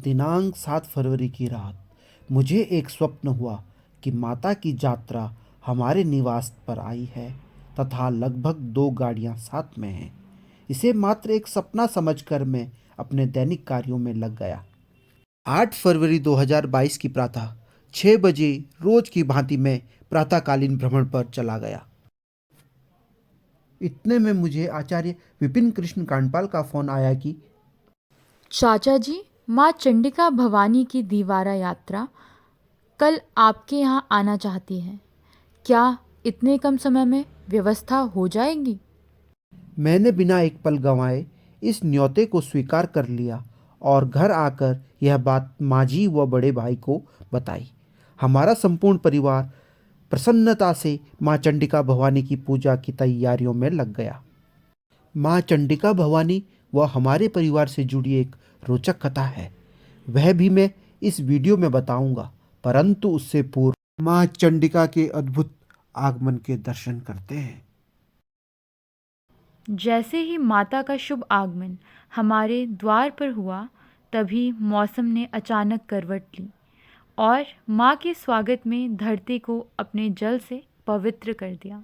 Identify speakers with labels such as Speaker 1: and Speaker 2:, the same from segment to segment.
Speaker 1: दिनांक 7 फरवरी की रात मुझे एक स्वप्न हुआ कि माता की यात्रा हमारे निवास पर आई है तथा लगभग 2 गाड़ियां साथ में हैं। इसे मात्र एक सपना समझकर मैं अपने दैनिक कार्यों में लग गया। 8 फरवरी 2022 की प्रातः 6 बजे रोज की भांति मैं प्रातःकालीन भ्रमण पर चला गया। इतने में मुझे आचार्य विपिन कृष्ण कांडपाल का फोन आया कि
Speaker 2: चाचा जी, माँ चंडिका भवानी की दीवारा यात्रा कल आपके यहाँ आना चाहती है। क्या इतने कम समय में व्यवस्था हो जाएगी?
Speaker 1: मैंने बिना एक पल गंवाए इस न्योते को स्वीकार कर लिया और घर आकर यह बात माँजी व बड़े भाई को बताई। हमारा संपूर्ण परिवार प्रसन्नता से माँ चंडिका भवानी की पूजा की तैयारियों में लग गया। माँ चंडिका भवानी व हमारे परिवार से जुड़ी एक रोचक कथा है, वह भी मैं इस वीडियो में बताऊंगा, परंतु उससे पूर्व माँ चंडिका के अद्भुत आगमन के दर्शन करते हैं।
Speaker 2: जैसे ही माता का शुभ आगमन हमारे द्वार पर हुआ, तभी मौसम ने अचानक करवट ली और माँ के स्वागत में धरती को अपने जल से पवित्र कर दिया।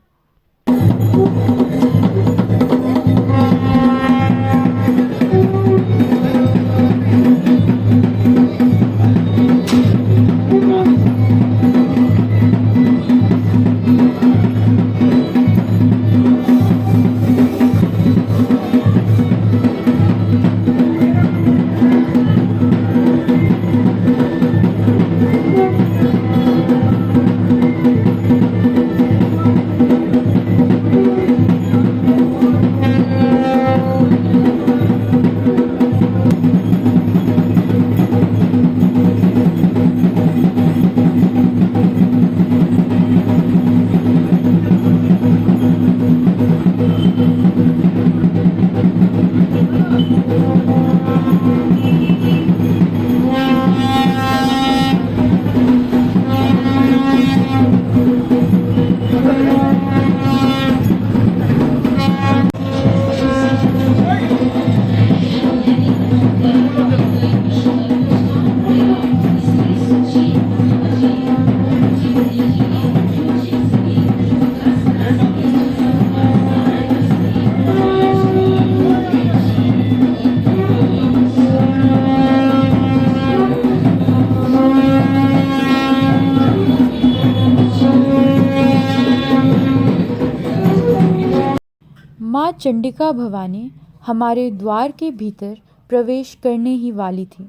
Speaker 2: माँ चंडिका भवानी हमारे द्वार के भीतर प्रवेश करने ही वाली थी।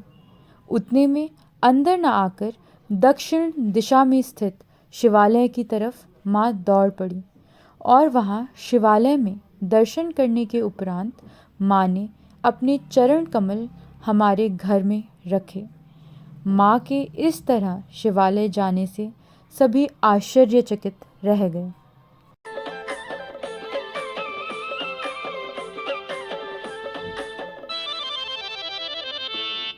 Speaker 2: उतने में अंदर न आकर दक्षिण दिशा में स्थित शिवालय की तरफ माँ दौड़ पड़ी और वहाँ शिवालय में दर्शन करने के उपरांत माँ ने अपने चरण कमल हमारे घर में रखे। माँ के इस तरह शिवालय जाने से सभी आश्चर्यचकित रह गए।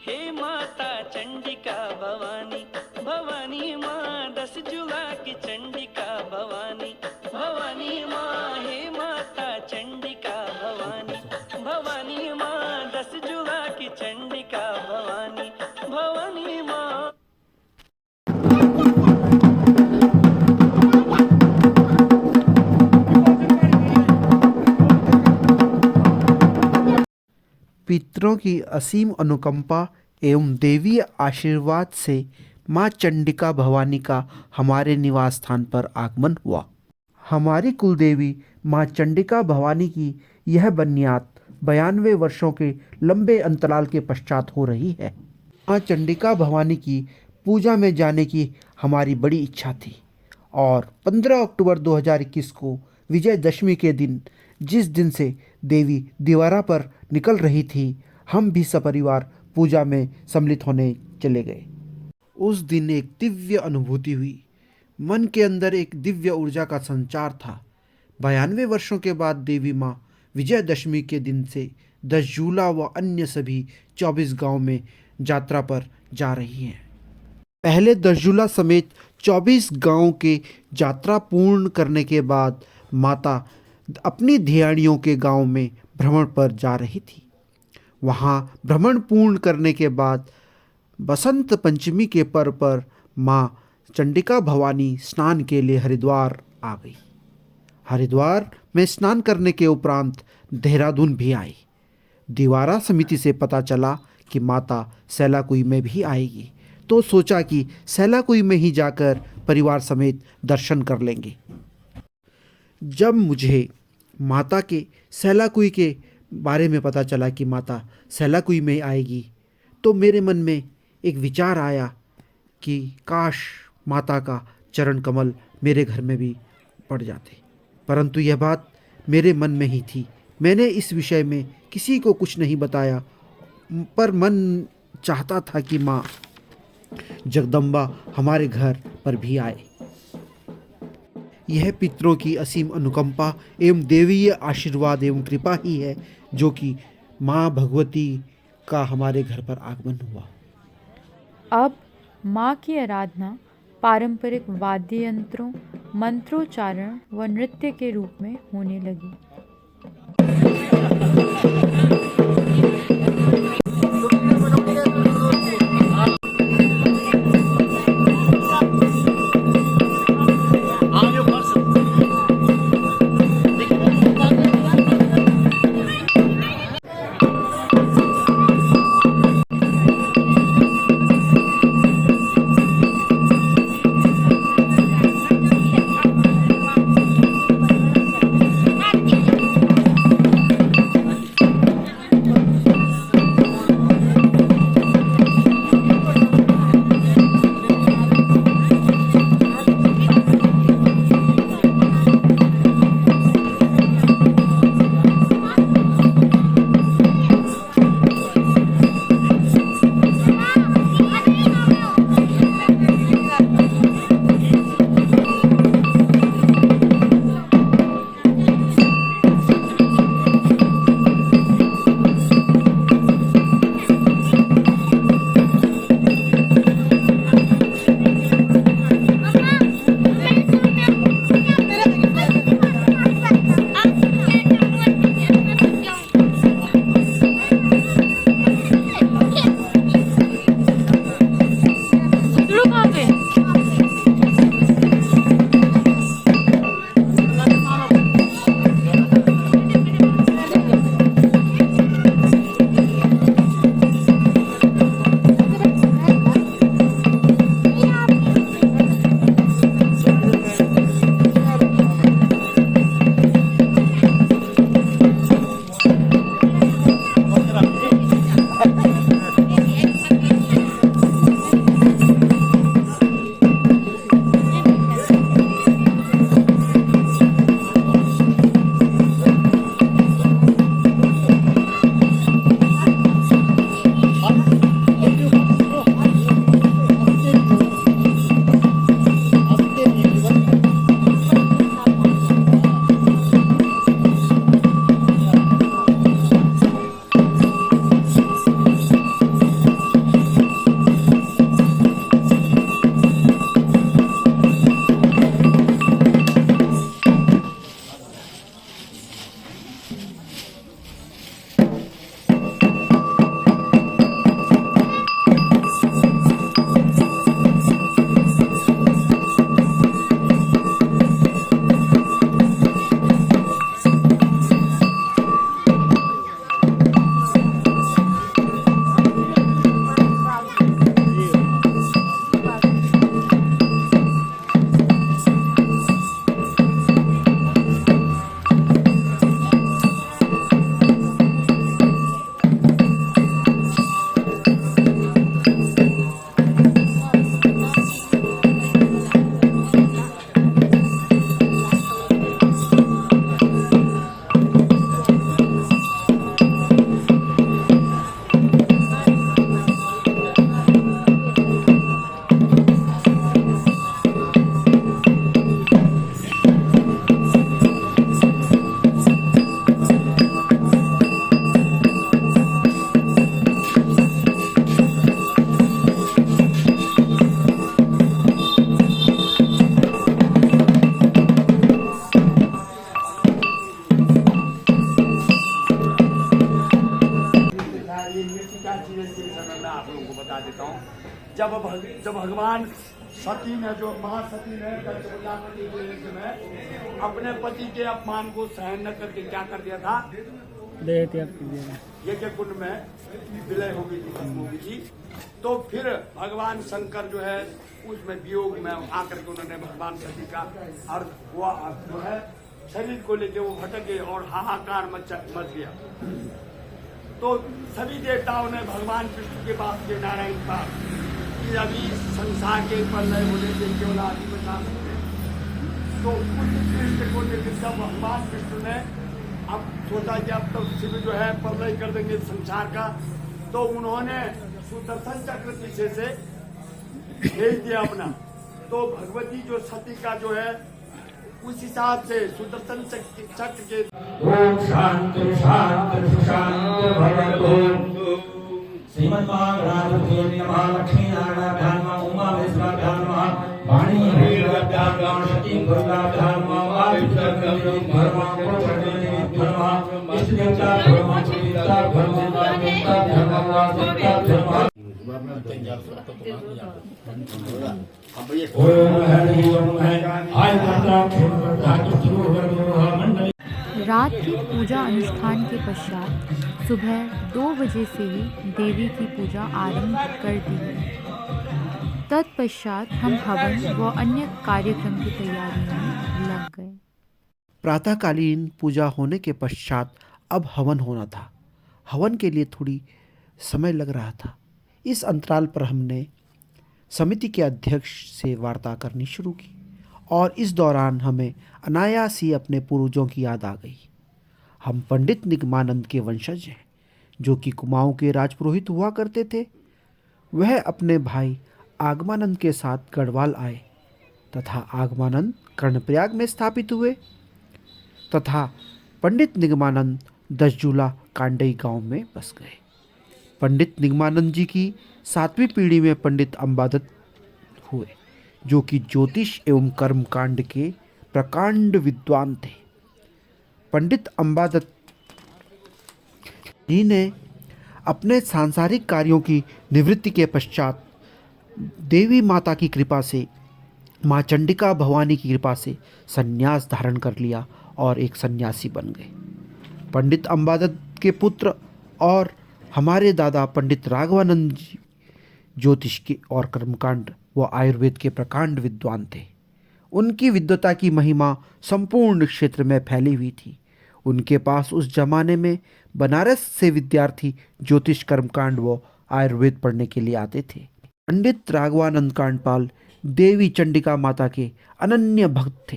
Speaker 3: हे माता चंडिका भवानी, भवानी माँ 10 जुला की चंडिका भवानी, भवानी माँ हे माता चंडिका भवानी, भवानी माँ 10 जुला की चंडिका भवानी, भवानी माँ।
Speaker 1: पितरों की असीम अनुकंपा एवं देवीय आशीर्वाद से माँ चंडिका भवानी का हमारे निवास स्थान पर आगमन हुआ। हमारी कुलदेवी माँ चंडिका भवानी की यह बनियाद 92 वर्षों के लंबे अंतराल के पश्चात हो रही है। माँ चंडिका भवानी की पूजा में जाने की हमारी बड़ी इच्छा थी और 15 अक्टूबर 2021 को विजयदशमी के दिन, जिस दिन से देवी दीवारा पर निकल रही थी, हम भी सपरिवार पूजा में सम्मिलित होने चले गए। उस दिन एक दिव्य अनुभूति हुई। मन के अंदर एक दिव्य ऊर्जा का संचार था। 92 वर्षों के बाद देवी माँ विजयदशमी के दिन से 10 जूला व अन्य सभी 24 गांव में यात्रा पर जा रही हैं। पहले 10 जूला समेत 24 गांव के यात्रा पूर्ण करने के बाद माता अपनी धियाणियों के गांव में भ्रमण पर जा रही थी। वहां भ्रमण पूर्ण करने के बाद बसंत पंचमी के पर्व पर माँ चंडिका भवानी स्नान के लिए हरिद्वार आ गई। हरिद्वार में स्नान करने के उपरांत देहरादून भी आई। दीवारा समिति से पता चला कि माता सैलाकुई में भी आएगी, तो सोचा कि सैलाकुई में ही जाकर परिवार समेत दर्शन कर लेंगे। जब मुझे माता के सैलाकुई के बारे में पता चला कि माता सैलाकुई में आएगी, तो मेरे मन में एक विचार आया कि काश माता का चरण कमल मेरे घर में भी पड़ जाते। परंतु यह बात मेरे मन में ही थी। मैंने इस विषय में किसी को कुछ नहीं बताया, पर मन चाहता था कि माँ जगदम्बा हमारे घर पर भी आए। यह पितरों की असीम अनुकंपा एवं देवीय आशीर्वाद एवं कृपा ही है जो कि माँ भगवती का हमारे घर पर आगमन हुआ।
Speaker 2: अब माँ की आराधना पारंपरिक वाद्य यंत्रों, मंत्रोच्चारण व नृत्य के रूप में होने लगी।
Speaker 4: देता हूँ। जब भगवान सती ने, जो महासती ने पंचप्रजापति के यज्ञ में अपने पति के अपमान को सहन न करके क्या कर दिया था,
Speaker 5: देह त्याग कर दिया।
Speaker 4: यज्ञ कुंड में विलय हो गई थी, खत्म हो गई थी। तो फिर भगवान शंकर जो है उसमें वियोग में आकर के उन्होंने भगवान सती का अर्थ हुआ, जो है शरीर को लेके वो भटक गए और हाहाकार मच गया। तो सभी देवताओं ने भगवान विष्णु के पास के नारायण पास कि अभी संसार के प्रलय होने से केवल आदि बचा सकते हैं। तो उस दृष्टि को लेकर जब भगवान विष्णु ने अब सोचा कि अब तो शिव जो है प्रलय कर देंगे संसार का, तो उन्होंने सुदर्शन चक्र पीछे से भेज दिया अपना। तो भगवती जो सती का जो है उस हिसाब से सुदर्शन चक्र के
Speaker 6: ओम शांति शांति शांति भवतु। श्रीमन्महागणाधिपतये नमः। लक्ष्मीनारायणाभ्यां नमः। उमामहेश्वराभ्यां नमः। वाणीभैरवाभ्यां नमः। सतीगुरुभ्यां नमः। वायुदेवताभ्यां नमः। इष्टदेवताभ्यां नमः।
Speaker 2: रात की पूजा अनुष्ठान के पश्चात सुबह 2 बजे से ही देवी की पूजा आरंभ कर दी गई। तत्पश्चात हम हवन व अन्य कार्यक्रम की तैयारियों में लग गए।
Speaker 1: प्रातःकालीन पूजा होने के पश्चात अब हवन होना था। हवन के लिए थोड़ी समय लग रहा था। इस अंतराल पर हमने समिति के अध्यक्ष से वार्ता करनी शुरू की और इस दौरान हमें अनायास ही अपने पूर्वजों की याद आ गई। हम पंडित निगमानंद के वंशज हैं, जो कि कुमाऊं के राजपुरोहित हुआ करते थे। वह अपने भाई आगमानंद के साथ गढ़वाल आए तथा आगमानंद कर्णप्रयाग में स्थापित हुए तथा पंडित निगमानंद दशजूला कांडई गांव में बस गए। पंडित निगमानंद जी की 7वीं पीढ़ी में पंडित अंबादत्त हुए, जो कि ज्योतिष एवं कर्मकांड के प्रकांड विद्वान थे। पंडित अंबादत्त जी ने अपने सांसारिक कार्यों की निवृत्ति के पश्चात देवी माता की कृपा से, माँ चंडिका भवानी की कृपा से संन्यास धारण कर लिया और एक सन्यासी बन गए। पंडित अंबादत्त के पुत्र और हमारे दादा पंडित राघवानंद जी ज्योतिष के और कर्मकांड व आयुर्वेद के प्रकांड विद्वान थे। उनकी विद्वता की महिमा संपूर्ण क्षेत्र में फैली हुई थी। उनके पास उस जमाने में बनारस से विद्यार्थी ज्योतिष कर्मकांड व आयुर्वेद पढ़ने के लिए आते थे। पंडित राघवानंद कांडपाल देवी चंडिका माता के अनन्य भक्त थे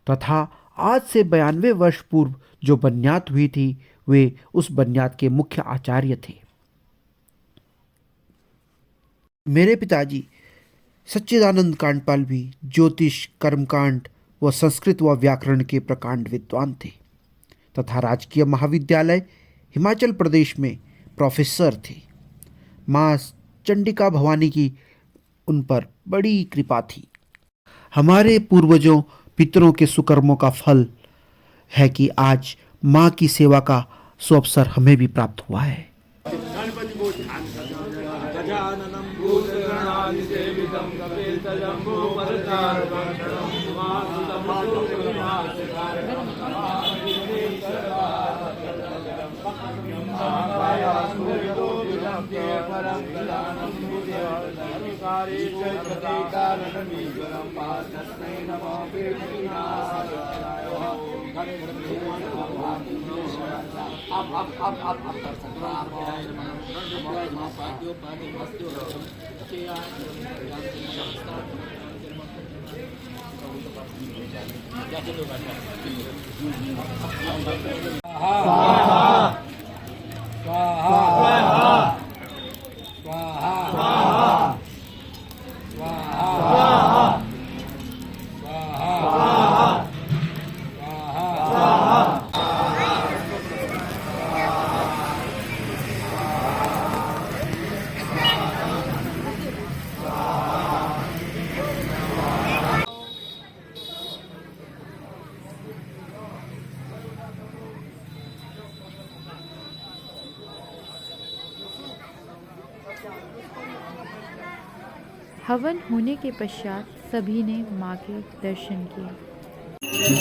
Speaker 1: तथा आज से 92 वर्ष पूर्व जो बन्यात हुई थी, वे उस बन्यात के मुख्य आचार्य थे। मेरे पिताजी सच्चिदानंद कांडपाल भी ज्योतिष कर्मकांड व संस्कृत व व्याकरण के प्रकांड विद्वान थे तथा राजकीय महाविद्यालय हिमाचल प्रदेश में प्रोफेसर थे। माँ चंडिका भवानी की उन पर बड़ी कृपा थी। हमारे पूर्वजों पितरों के सुकर्मों का फल है कि आज माँ की सेवा का सुअवसर हमें भी प्राप्त हुआ है।
Speaker 2: हवन होने के पश्चात सभी ने माँ के दर्शन किए।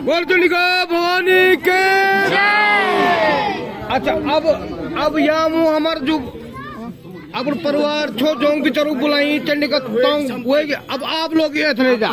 Speaker 7: बोल चंडिका भवानी के अच्छा अब यहाँ मु हमार जो अपन परिवार छो जोंग की चरू बुलाई चंडिका तोंग हुए अब आप लोग ये थे जा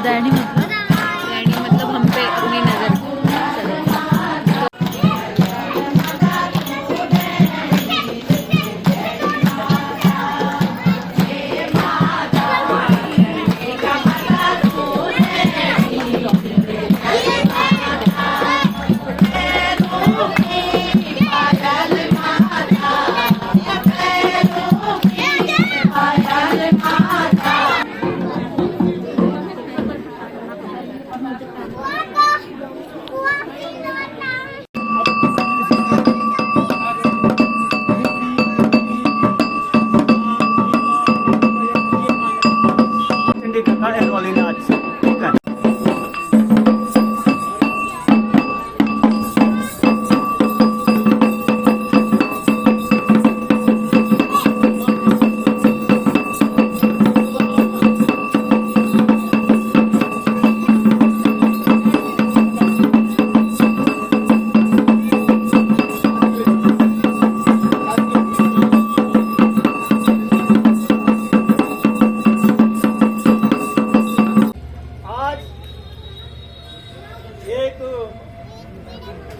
Speaker 2: दैनी मतलब हम पे अपनी नजर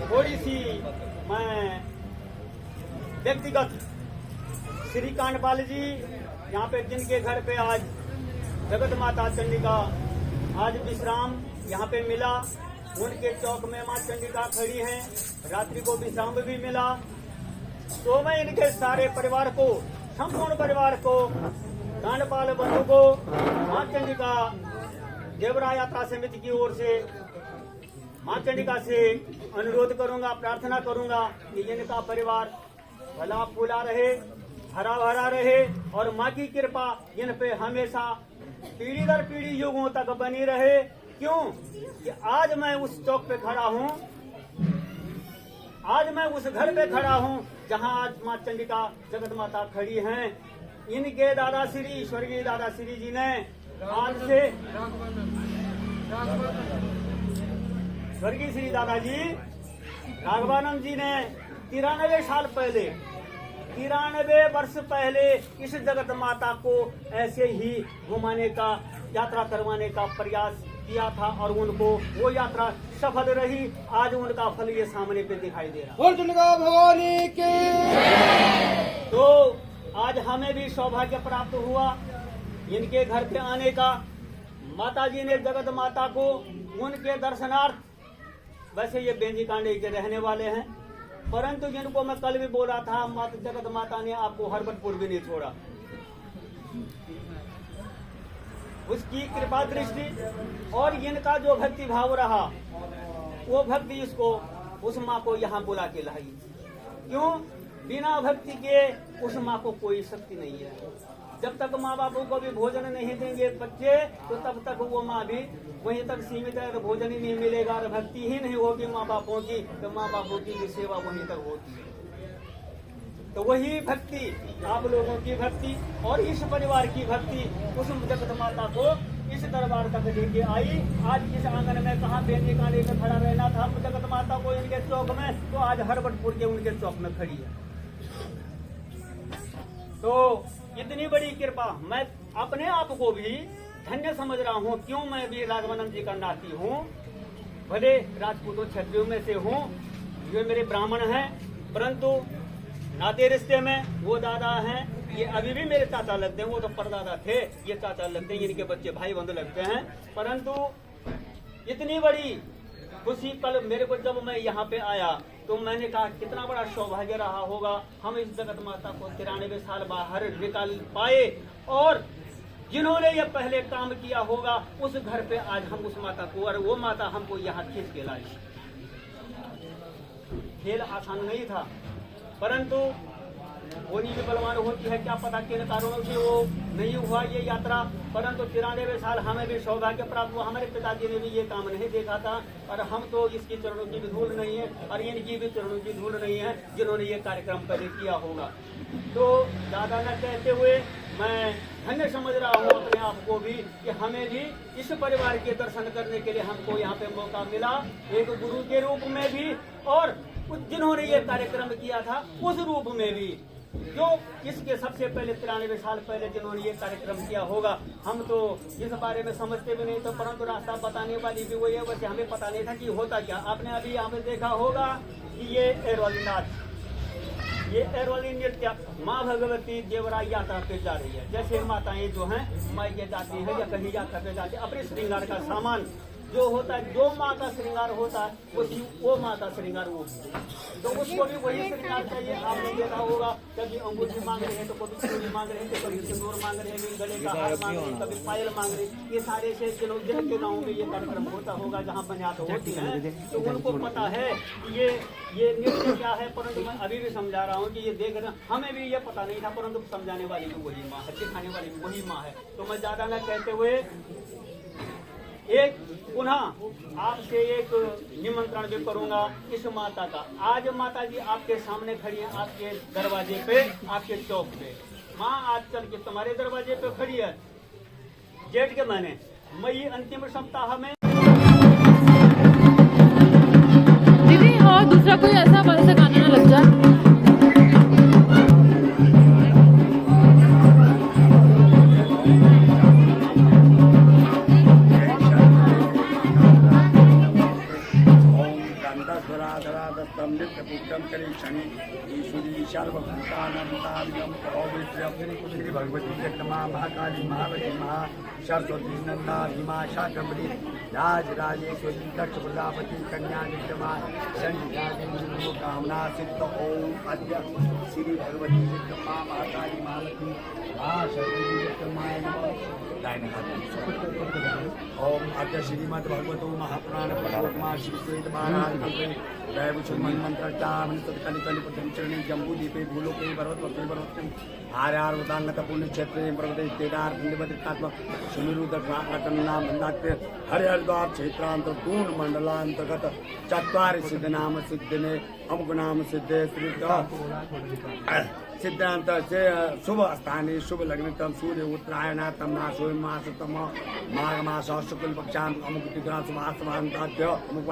Speaker 8: थोड़ी सी मैं व्यक्तिगत श्री कांडपाल जी यहाँ पे जिनके घर पे आज जगत माता चंडिका आज विश्राम यहाँ पे मिला, उनके चौक में माँ चंडिका खड़ी हैं, रात्रि को विश्राम भी मिला। तो मैं इनके सारे परिवार को, संपूर्ण परिवार को, कांडपाल बंधु को माँ चंडिका देवरा यात्रा समिति की ओर से माँ चंडिका से अनुरोध करूंगा, प्रार्थना करूंगा कि इनका परिवार भला फूला रहे, हरा भरा रहे और माँ की कृपा इन पे हमेशा पीढ़ी दर पीढ़ी युगों तक बनी रहे। क्यों कि आज मैं उस चौक पे खड़ा हूँ, आज मैं उस घर पे खड़ा हूँ जहाँ आज माँ चंडिका जगत माता खड़ी हैं। इनके दादाश्री स्वर्गीय दादाश्री जी ने आज से स्वर्गीय श्री दादाजी राघवानंद जी ने 93 साल पहले, 93 वर्ष पहले इस जगत माता को ऐसे ही घुमाने का, यात्रा करवाने का प्रयास किया था और उनको वो यात्रा सफल रही। आज उनका फल ये सामने पे दिखाई दे रहा।
Speaker 7: बोल चंडिका भवानी की।
Speaker 8: तो आज हमें भी सौभाग्य प्राप्त हुआ इनके घर पे आने का। माता जी ने जगत माता को उनके दर्शनार्थ, वैसे ये बेंजी कांडे के रहने वाले हैं, परंतु जिनको मैं कल भी बोला था, जगत माता ने आपको हरबतपुर भी नहीं छोड़ा। उसकी कृपा दृष्टि और इनका जो भक्ति भाव रहा, वो भक्ति इसको, उस माँ को यहाँ बुला के लाई। क्यों? बिना भक्ति के उस माँ को कोई शक्ति नहीं है। जब तक माँ बापू को भी भोजन नहीं देंगे बच्चे, तो तब तक वो माँ भी वहीं तक सीमित है। अगर भोजन ही नहीं मिलेगा और भक्ति ही नहीं होगी माँ बापों की, तो माँ बापों की भी सेवा वहीं तक होती है। तो वही भक्ति, आप लोगों की भक्ति और इस परिवार की भक्ति उस जगत माता को इस दरबार तक लेके आई। आज इस आंगन में कहाँ बेंजी कांडे में खड़ा रहना था जगत माता को इनके चौक में, तो आज हरबतपुर के उनके चौक में खड़ी है। तो इतनी बड़ी कृपा, मैं अपने आप को भी धन्य समझ रहा हूँ। क्यों? मैं भी राघवानंद जी का नाती हूँ, भले राजपूतों क्षत्रियों में से हूँ, ये मेरे ब्राह्मण हैं, परंतु नाते रिश्ते में वो दादा हैं, ये अभी भी मेरे चाचा लगते हैं। वो तो परदादा थे, ये चाचा लगते हैं, इनके बच्चे भाई बंधु लगते हैं। परंतु इतनी बड़ी खुशी कल मेरे को जब मैं यहाँ पे आया तो मैंने कहा कितना बड़ा सौभाग्य रहा होगा, हम इस जगत माता को 93 साल बाहर निकाल पाए, और जिन्होंने ये पहले काम किया होगा उस घर पे आज हम उस माता को, और वो माता हमको यहाँ खींच के लाई। खेल आसान नहीं था, परंतु होनी भी बलवान होती है, क्या पता किन कारणों से वो नहीं हुआ ये यात्रा। परंतु 93 साल हमें भी सौभाग्य प्राप्त हुआ। हमारे पिताजी ने भी ये काम नहीं देखा था, और हम तो इसकी चरणों की भी धूल नहीं है, और इनकी भी चरणों की धूल नहीं है जिन्होंने ये कार्यक्रम पहले किया होगा। तो दादा ने कहते हुए मैं धन्य समझ रहा हूँ अपने आप को भी कि हमें भी इस परिवार के दर्शन करने के लिए हमको यहाँ पे मौका मिला, एक गुरु के रूप में भी, और जिन्होंने ये कार्यक्रम किया था उस रूप में भी, जो इसके सबसे पहले 93 साल पहले जिन्होंने ये कार्यक्रम किया होगा। हम तो इस बारे में समझते भी नहीं, तो परंतु रास्ता बताने वाली भी वही है। वैसे हमें पता नहीं था कि होता क्या। आपने अभी यहाँ पे देखा होगा कि ये एरवाली नाच, ये एरवाली नृत्य माँ भगवती देवराई यात्रा पे जा रही है। जैसे माताएं जो हैं मायके जाती हैं या कहीं यात्रा पे जाती है, अपने श्रृंगार का सामान जो होता है, जो माँ का श्रृंगार होता है वो माँ का श्रृंगार वो, तो उसको भी वही श्रृंगार चाहिए। आपने देखा होगा कभी अंगूठी मांग रहे हैं, तो कभी चूड़ी मांग रहे हैं, तो कभी सिंदूर मांग रहे हैं, गले का हार मांग रहे हैं, कभी पायल मांग रहे हैं। ये सारे से जिनके गाँव में ये कार्यक्रम होता होगा, जहाँ बनियात होती है, तो उनको पता है कि ये नृत्य क्या है। परंतु मैं अभी भी समझा रहा हूँ कि ये देख रहे, हमें भी ये पता नहीं था, परंतु समझाने वाली भी वही माँ है, सिखाने वाली भी वही माँ है। तो मैं ज्यादा न कहते हुए एक पुनः आपसे एक निमंत्रण भी करूंगा इस माता का। आज माता जी आपके सामने खड़ी है, आपके दरवाजे पे, आपके चौक पे। माँ आज चल के तुम्हारे दरवाजे पे खड़ी है। जेठ के महीने मई अंतिम सप्ताह में
Speaker 2: दीदी, और दूसरा कोई ऐसा वैसा गाना ना लग जाए।
Speaker 4: श्री भगवती जगदम्बा महाकाली महावती महासरस्वती नंदा भीमा शाकंभरी राज राजेश्वरी दक्ष प्रजापति कन्या नित्यमा शनि कामना सिद्ध। ओम अद्य श्री भगवती जगदम्बा महाकाली महावती महासरस्वती जगदम्बाय नमः। ओम अद्य श्रीमद् भगवतो महापुराण पठोत्मा श्री श्वेत महाराज दैवचन मंत्रचाम कलि कलि चरणे जम्बूदीपे भूलोके भरवत भरवत आर्यार उदांगत पुण्य क्षेत्रे पर्वते केदार पुण्यभद्रिकात्मक सुनिरुद्रनाम मंदात्य हरिहरद्वार क्षेत्रांत दून मंडलांतर्गत चत्वारि सिद्ध नाम सिद्धने अमुक नाम सिद्धे सिद्धांत से शुभ स्थाने शुभ लग्न तम सूर्य उत्तरायण तम मासो मास तम माघ मास शुक्ल पक्षांत अमुक तिथि शुभांताद्य अमुक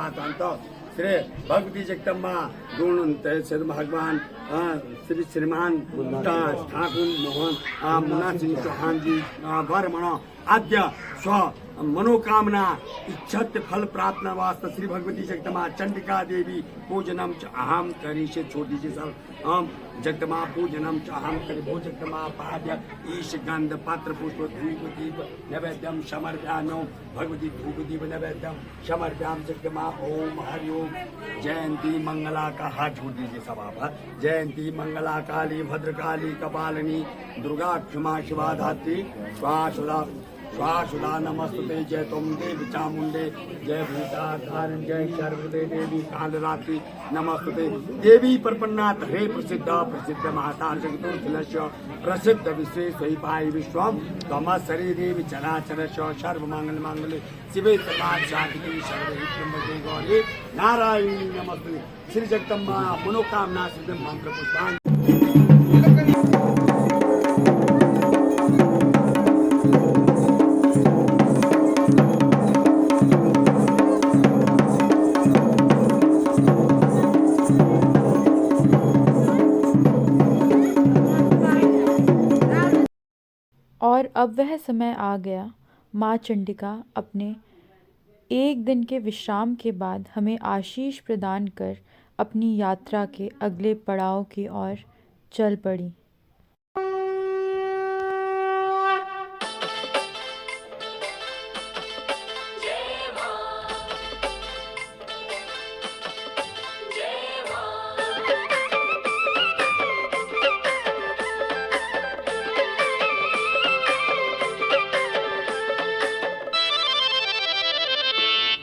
Speaker 4: श्री भगवती जगदम्बा गुण सिद्ध भगवान श्री श्रीमान ठाकुर मोहन मुन्ना सिंह चौहान जी वर्मण आद्य स्व मनोकामना इच्छत फल प्रार्थना वास्ते श्री भगवती जगदम्बा चंडिका देवी पूजनम च अहम करिष्ये। छोटी सी सब हम जगदम्बा पूजनम च अहम करि भो जगदम्बा पाद्य ईश गंध पत्र पुष्प धूप दीप नैवेद्यम समर्पयामि। भगवती धूप दीप नैवेद्यम समर्पयामि जगदम्बा। ओम हरि ओम। जयंती मंगला का हाथ जोड़ दीजिए सब आप। जयंती मंगला काली भद्रकाली कपालिनी दुर्गा क्षमा शिवा धात्री स्वाहा स्वाहा नमस्ते। जय तुम देव चामुंडे जय भूताधारण जय सर्वदे देवी कालरात्रि नमस्ते। देवी प्रपन्नाथ हे प्रसिद्ध प्रसिद्ध महातार जगतोखिलस्य प्रसिद्ध विश्वेश्वरी विश्वम तम शरीरे चराचर सर्व मंगल मंगले शिवे सर्वाधिकी सर्वहित गौरी नारायणी नमस्ते। श्री जगदम्बा मनोकामना सिद्ध मंत्र पुष्पांजलि।
Speaker 2: और अब वह समय आ गया। माँ चंडिका अपने एक दिन के विश्राम के बाद हमें आशीष प्रदान कर अपनी यात्रा के अगले पड़ाव की ओर चल पड़ी।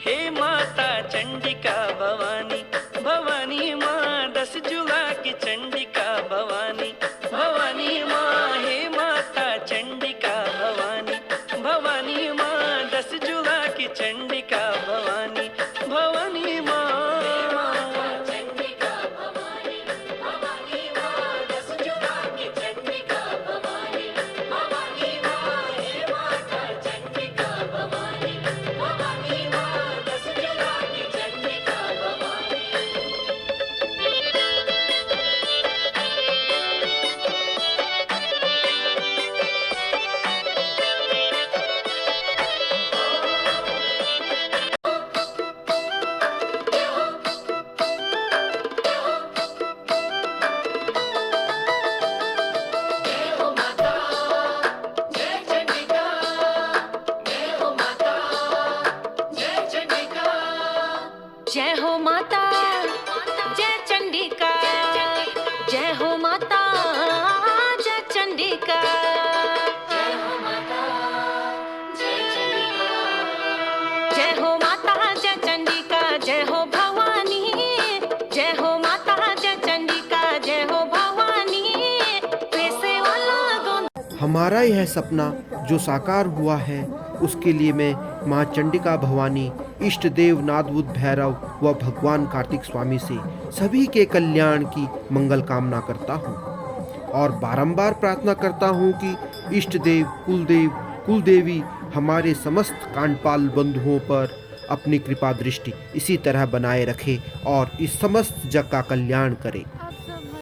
Speaker 3: हे माता चंडिका भवानी, भवानी माँ 10 जुला की चंडिका भवानी, भवानी माँ हे माता चंडिका भवानी, भवानी माँ 10 जुला की चंडिका भवानी, भवानी माँ चंडिका भवानी, भवानी माँ 10 जुला की चंडिका भवानी, भवानी माँ हे माता चंडिका भवानी, भवानी माँ 10 जुला की चंडिका भवानी।
Speaker 9: जय हो माता जय चंडिका, जय हो माता जय चंडिका, जय हो माता जय चंडिका, जय हो माता जय चंडिका, जय हो भवानी, जय हो माता जय चंडिका, जय हो भवानी। वैसे वाला
Speaker 1: हमारा यह सपना जो साकार हुआ है उसके लिए मैं माँ चंडिका भवानी, इष्ट देव नादबुद्ध भैरव व भगवान कार्तिक स्वामी से सभी के कल्याण की मंगल कामना करता हूँ और बारंबार प्रार्थना करता हूँ कि इष्ट देव कुलदेवी हमारे समस्त कांडपाल बंधुओं पर अपनी कृपा दृष्टि इसी तरह बनाए रखे और इस समस्त जग का कल्याण करे।